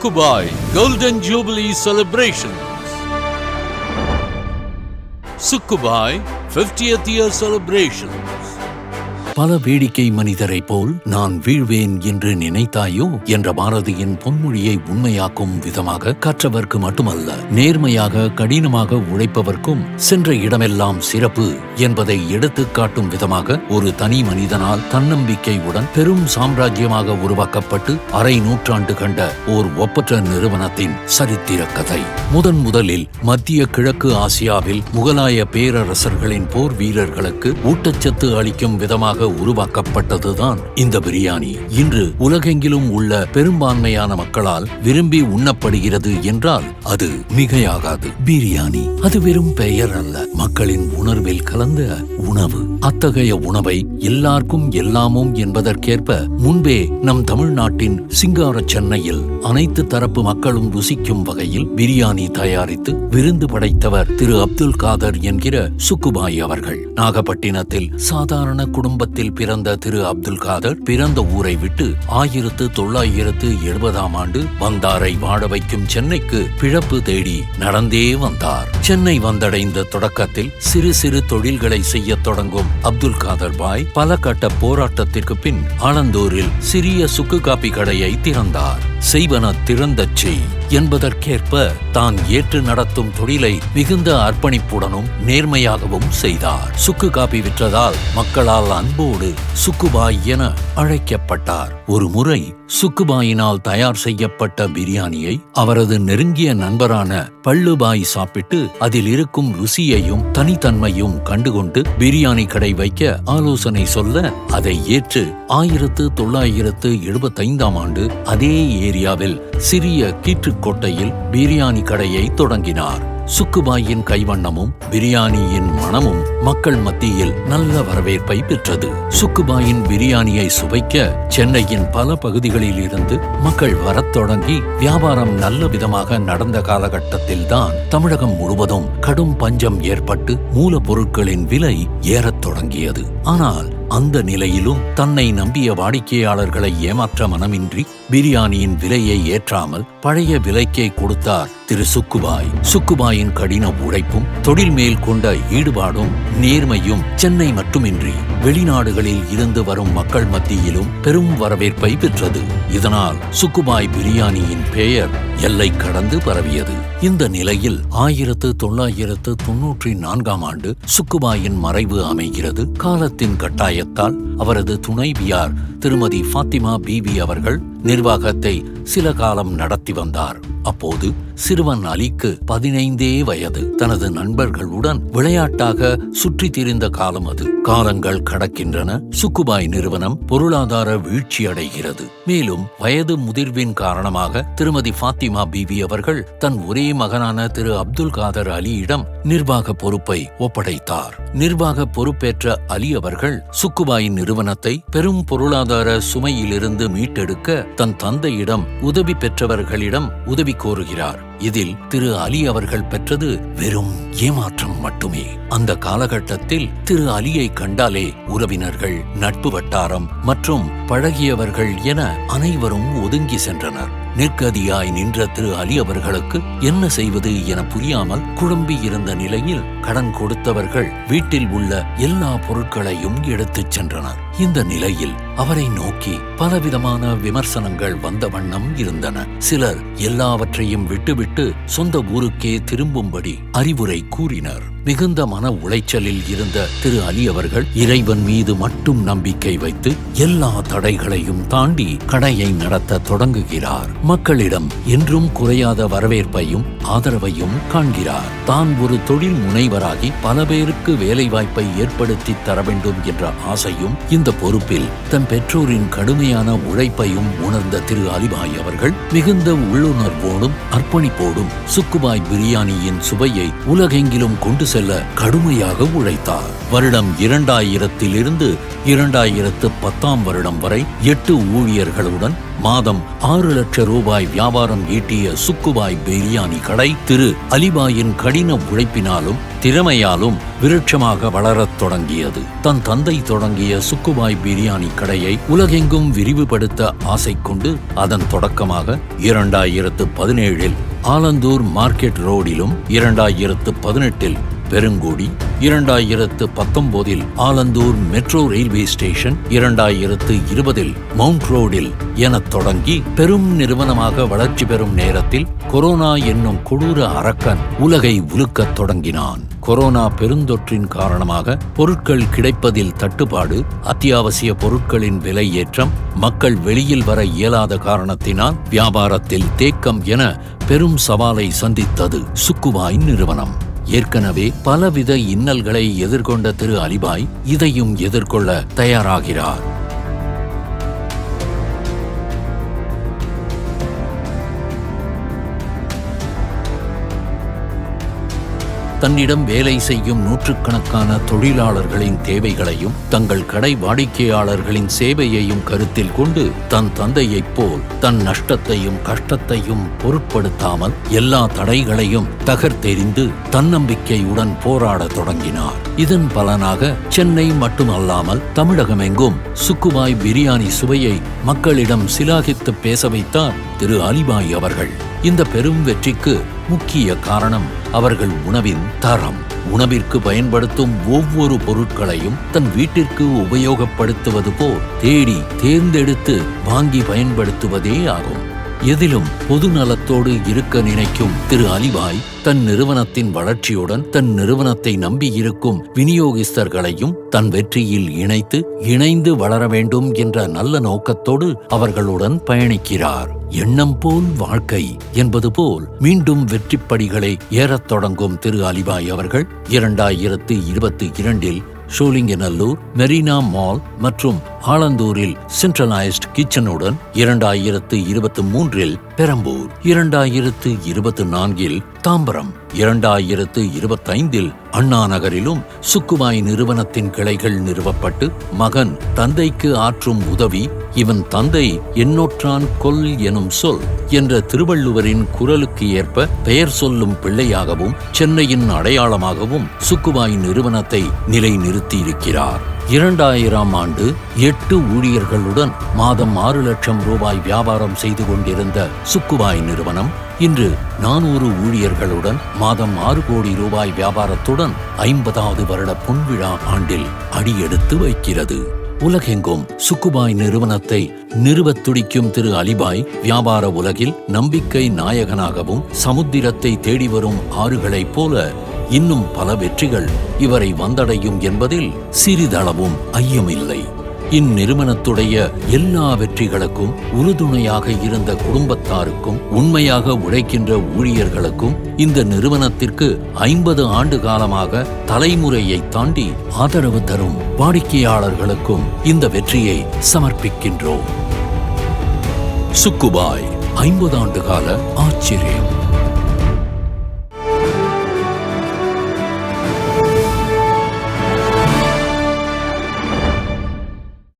Sukubai Golden Jubilee Celebrations. Sukubai 50th Year Celebrations. பல வேடிக்கை மனிதரை போல் நான் வீழ்வேன் என்று நினைத்தாயோ என்ற பாரதியின் பொன்மொழியை உண்மையாக்கும் விதமாக கற்றவர்க்கு மட்டுமல்ல, நேர்மையாக கடினமாக உழைப்பவர்க்கும் சென்ற இடமெல்லாம் சிறப்பு என்பதை எடுத்துக் காட்டும் விதமாக ஒரு தனி மனிதனால் தன்னம்பிக்கையுடன் பெரும் சாம்ராஜ்யமாக உருவாக்கப்பட்டு அரை நூற்றாண்டு கண்ட ஓர் ஒப்பற்ற நிறுவனத்தின் சரித்திர கதை. முதலில் மத்திய கிழக்கு ஆசியாவில் முகலாய பேரரசர்களின் போர் வீரர்களுக்கு ஊட்டச்சத்து அளிக்கும் விதமாக உருவாக்கப்பட்டதுதான் இந்த பிரியாணி. இன்று உலகெங்கிலும் உள்ள பெரும்பான்மையான மக்களால் விரும்பி உண்ணப்படுகிறது என்றால் அது மிகையாகாது. பிரியாணி அது வெறும் பெயர் அல்ல, மக்களின் உணர்வில் கலந்த உணவு. அத்தகைய உணவை எல்லாருக்கும் எல்லாமும் என்பதற்கேற்ப முன்பே நம் தமிழ்நாட்டின் சிங்கார சென்னையில் அனைத்து தரப்பு மக்களும் ருசிக்கும் வகையில் பிரியாணி தயாரித்து விருந்து படைத்தவர் திரு அப்துல் காதர் என்கிற சுக்குபாய் அவர்கள். நாகப்பட்டினத்தில் சாதாரண குடும்பத்தில் பிறந்த திரு அப்துல் காதர் பிறந்த ஊரை விட்டு 1970 வந்தாரை வாழ வைக்கும் சென்னைக்கு பிழப்பு தேடி நடந்தே வந்தார். சென்னை வந்தடைந்த தொடக்கத்தில் சிறு சிறு தொழில்களை செய்ய தொடங்கும் அப்துல் காதர் பாய் பல கட்ட போராட்டத்திற்கு பின் ஆலந்தூரில் சிறிய சுக்கு காப்பி கடையை திறந்தார். செய்வன திறந்தச் செய் என்பதற்கேற்ப தான் ஏற்று நடத்தும் தொழிலை மிகுந்த அர்ப்பணிப்புடனும் நேர்மையாகவும் செய்தார். சுக்கு காப்பி விற்றதால் மக்களால் அன்போடு சுக்குபாய் என அழைக்கப்பட்டார். ஒரு முறை சுக்குபாயினால் தயார் செய்யப்பட்ட பிரியாணியை அவரது நெருங்கிய நண்பரான பள்ளுபாய் சாப்பிட்டு அதில் இருக்கும் ருசியையும் தனித்தன்மையும் கண்டுகொண்டு பிரியாணி கடை வைக்க ஆலோசனை சொல்ல அதை ஏற்று 1975 அதே ஏரியாவில் சிறிய கீற்றுக்கோட்டையில் பிரியாணி கடையை தொடங்கினார். சுக்குபாயின் கைவண்ணமும் பிரியாணியின் மனமும் மக்கள் மத்தியில் நல்ல வரவேற்பை பெற்றது. சுக்குபாயின் பிரியாணியை சுவைக்க சென்னையின் பல பகுதிகளில் இருந்து மக்கள் வரத் தொடங்கி வியாபாரம் நல்ல விதமாக நடந்த காலகட்டத்தில் தான் தமிழகம் முழுவதும் கடும் பஞ்சம் ஏற்பட்டு மூலப்பொருட்களின் விலை ஏறத் தொடங்கியது. ஆனால் அந்த நிலையிலும் தன்னை நம்பிய வாடிக்கையாளர்களை ஏமாற்ற மனமின்றி பிரியாணியின் விலையை ஏற்றாமல் பழைய விலைக்கே கொடுத்தார் திரு சுக்குபாய். சுக்குபாயின் கடின உழைப்பும் தொழில் மேல் கொண்ட ஈடுபாடும் நேர்மையும் சென்னை மட்டுமின்றி வெளிநாடுகளில் இருந்து வரும் மக்கள் மத்தியிலும் பெரும் வரவேற்பை பெற்றது. இதனால் சுக்குபாய் பிரியாணியின் பெயர் எல்லை கடந்து பரவியது. இந்த நிலையில் 1994 சுக்குபாயின் மறைவு அமைகிறது. காலத்தின் கட்டாயத்தால் அவரது துணைவியார் திருமதி ஃபாத்திமா பீவி அவர்கள் நிர்வாகத்தை சில காலம் நடத்தி வந்தார். அப்போது சிறுவன் அலிக்கு 15 வயது. தனது நண்பர்களுடன் விளையாட்டாக சுற்றி திரிந்த காலம் அது. காலங்கள் கடக்கின்றன. சுக்குபாய் நிறுவனம் பொருளாதார வீழ்ச்சி அடைகிறது. மேலும் வயது முதிர்வின் காரணமாக திருமதி ஃபாத்திமா பீவி அவர்கள் தன் ஒரே மகனான திரு அப்துல் காதர் அலியிடம் நிர்வாக பொறுப்பை ஒப்படைத்தார். நிர்வாக பொறுப்பேற்ற அலி அவர்கள் சுக்குபாயின் நிறுவனத்தை பெரும் பொருளாதார சுமையிலிருந்து மீட்டெடுக்க தன் தந்தையிடம் உதவி பெற்றவர்களிடம் உதவி கோருகிறார். இதில் திரு அலி அவர்கள் பெற்றது வெறும் ஏமாற்றம் மட்டுமே. அந்த காலகட்டத்தில் திரு அலியை கண்டாலே உறவினர்கள், நட்பு வட்டாரம் மற்றும் பழகியவர்கள் என அனைவரும் ஒதுங்கி சென்றனர். நிற்கதியாய் நின்ற திரு அலி அவர்களுக்கு என்ன செய்வது என புரியாமல் குழம்பி இருந்த நிலையில் கடன் கொடுத்தவர்கள் வீட்டில் உள்ள எல்லா பொருட்களையும் எடுத்துச் சென்றனர். இந்த நிலையில் அவரை நோக்கி பலவிதமான விமர்சனங்கள் வந்த வண்ணம் இருந்தன. சிலர் எல்லாவற்றையும் விட்டுவிட்டு சொந்த ஊருக்கே திரும்பும்படி அறிவுரை கூறினர். மிகுந்த மன உளைச்சலில் இருந்த திரு அலி அவர்கள் இறைவன் மீது மட்டும் நம்பிக்கை வைத்து எல்லா தடைகளையும் தாண்டி கடையை நடத்த தொடங்குகிறார். மக்களிடம் என்றும் குறையாத வரவேற்பையும் ஆதரவையும் காண்கிறார். தான் ஒரு தொழில் முனைவராகி பல பேருக்கு வேலை வாய்ப்பை ஏற்படுத்தி தர வேண்டும் என்ற ஆசையும் இந்த பொறுப்பில் தன் பெற்றோரின் கடுமையான உழைப்பையும் உணர்ந்த திரு அலிபாய் அவர்கள் மிகுந்த உள்ளுணர்வோடும் அர்ப்பணிப்போடும் சுக்குபாய் பிரியாணியின் சுவையை உலகெங்கிலும் கொண்டு செல்ல கடுமையாக உழைத்தார். வருடம் 2000 2010 வருடம் வரை 8 ஊழியர்களுடன் மாதம் 6 லட்சம் ரூபாய் வியாபாரம் ஈட்டிய சுக்குபாய் பிரியாணி கடை திரு அலிபாயின் கடின உழைப்பினாலும் திறமையாலும் விருட்சமாக வளரத் தொடங்கியது. தன் தந்தை தொடங்கிய சுக்குபாய் பிரியாணி கடையை உலகெங்கும் விரிவுபடுத்த ஆசை கொண்டு அதன் தொடக்கமாக 2017 ஆலந்தூர் மார்க்கெட் ரோடிலும் 2018 Perungudi, 2019 Alandur metro railway station, 2020 mount ரோடில் என தொடங்கி பெரும் நிறுவனமாக வளர்ச்சி பெறும் நேரத்தில் கொரோனா என்னும் கொடூர அரக்கன் உலகை உலுக்கத் தொடங்கினான். கொரோனா பெருந்தொற்றின் காரணமாக பொருட்கள் கிடைப்பதில் தட்டுப்பாடு, அத்தியாவசிய பொருட்களின் விலை ஏற்றம், மக்கள் வெளியில் வர இயலாத காரணத்தினால் வியாபாரத்தில் தேக்கம் என பெரும் சவாலை சந்தித்தது சுக்குபாய் நிறுவனம். ஏற்கனவே பலவித இன்னல்களை எதிர்கொண்ட திரு அலிபாய் இதையும் எதிர்கொள்ள தயாராகிறார். தன்னிடம் வேலை செய்யும் நூற்றுக்கணக்கான தொழிலாளர்களின் தேவைகளையும் தங்கள் கடை வாடிக்கையாளர்களின் சேவையையும் கருத்தில் கொண்டு தன் தந்தையைப் போல் தன் நஷ்டத்தையும் கஷ்டத்தையும் பொருட்படுத்தாமல் எல்லா தடைகளையும் தகர்த்தெறிந்து தன்னம்பிக்கையுடன் போராடத் தொடங்கினார். இதன் பலனாக சென்னை மட்டுமல்லாமல் தமிழகமெங்கும் சுக்குபாய் பிரியாணி சுவையை மக்களிடம் சிலாகித்து பேச வைத்தார் திரு அலிபாய் அவர்கள். இந்த பெரும் வெற்றிக்கு முக்கிய காரணம் அவர்கள் உணவின் தரம். உணவிற்கு பயன்படுத்தும் ஒவ்வொரு பொருட்களையும் தன் வீட்டிற்கு உபயோகப்படுத்துவது போல் தேடி தேர்ந்தெடுத்து வாங்கி பயன்படுத்துவதே ஆகும். எதிலும் பொது நலத்தோடு இருக்க நினைக்கும் திரு அலிபாய் தன் நிறுவனத்தின் வளர்ச்சியுடன் தன் நிறுவனத்தை நம்பியிருக்கும் விநியோகஸ்தர்களையும் தன் வெற்றியில் இணைந்து வளர வேண்டும் என்ற நல்ல நோக்கத்தோடு அவர்களுடன் பயணிக்கிறார். எண்ணம் போல் வாழ்க்கை என்பது போல் மீண்டும் வெற்றிப்படிகளை ஏறத் தொடங்கும் திரு அலிபாய் அவர்கள் 2022 ஷோலிங்கநல்லூர், மெரினா மால் மற்றும் ஆலந்தூரில் சென்ட்ரலைஸ்ட் கிச்சனுடன், 2023 பெரம்பூர், 2024 தாம்பரம், 2025 அண்ணா நகரிலும் சுக்குபாய் நிறுவனத்தின் கிளைகள் நிறுவப்பட்டு மகன் தந்தைக்கு ஆற்றும் உதவி இவன் தந்தை எண்ணொற்றான் கொல் எனும் சொல் என்ற திருவள்ளுவரின் குரலுக்கு ஏற்ப பெயர் சொல்லும் பிள்ளையாகவும் சென்னையின் அடையாளமாகவும் சுக்குபாய் நிறுவனத்தை நிலைநிறுத்தியிருக்கிறார். 2000 ஆண்டு 8 ஊழியர்களுடன் மாதம் 6 லட்சம் ரூபாய் வியாபாரம் செய்து கொண்டிருந்த சுக்குபாய் நிறுவனம் இன்று 400 ஊழியர்களுடன் மாதம் 6 கோடி ரூபாய் வியாபாரத்துடன் 50வது வருட பொன்விழா ஆண்டில் அடியெடுத்து வைக்கிறது. உலகெங்கும் சுக்குபாய் நிறுவனத்தை நிறுவத் துடிக்கும் திரு அலிபாய் வியாபார உலகில் நம்பிக்கை நாயகனாகவும் சமுத்திரத்தை தேடி வரும் ஆறுகளைப் போல இன்னும் பல வெற்றிகள் இவரை வந்தடையும் என்பதில் சிறிதளவும் ஐயமில்லை. இந்நிறுவனத்துடைய எல்லா வெற்றிகளுக்கும் உறுதுணையாக இருந்த குடும்பத்தாருக்கும் உண்மையாக உழைக்கின்ற ஊழியர்களுக்கும் இந்த நிறுவனத்திற்கு 50 ஆண்டு காலமாக தலைமுறையை தாண்டி ஆதரவு தரும் வாடிக்கையாளர்களுக்கும் இந்த வெற்றியை சமர்ப்பிக்கின்றோம். சுக்குபாய் 50 ஆண்டு கால ஆச்சரியம்.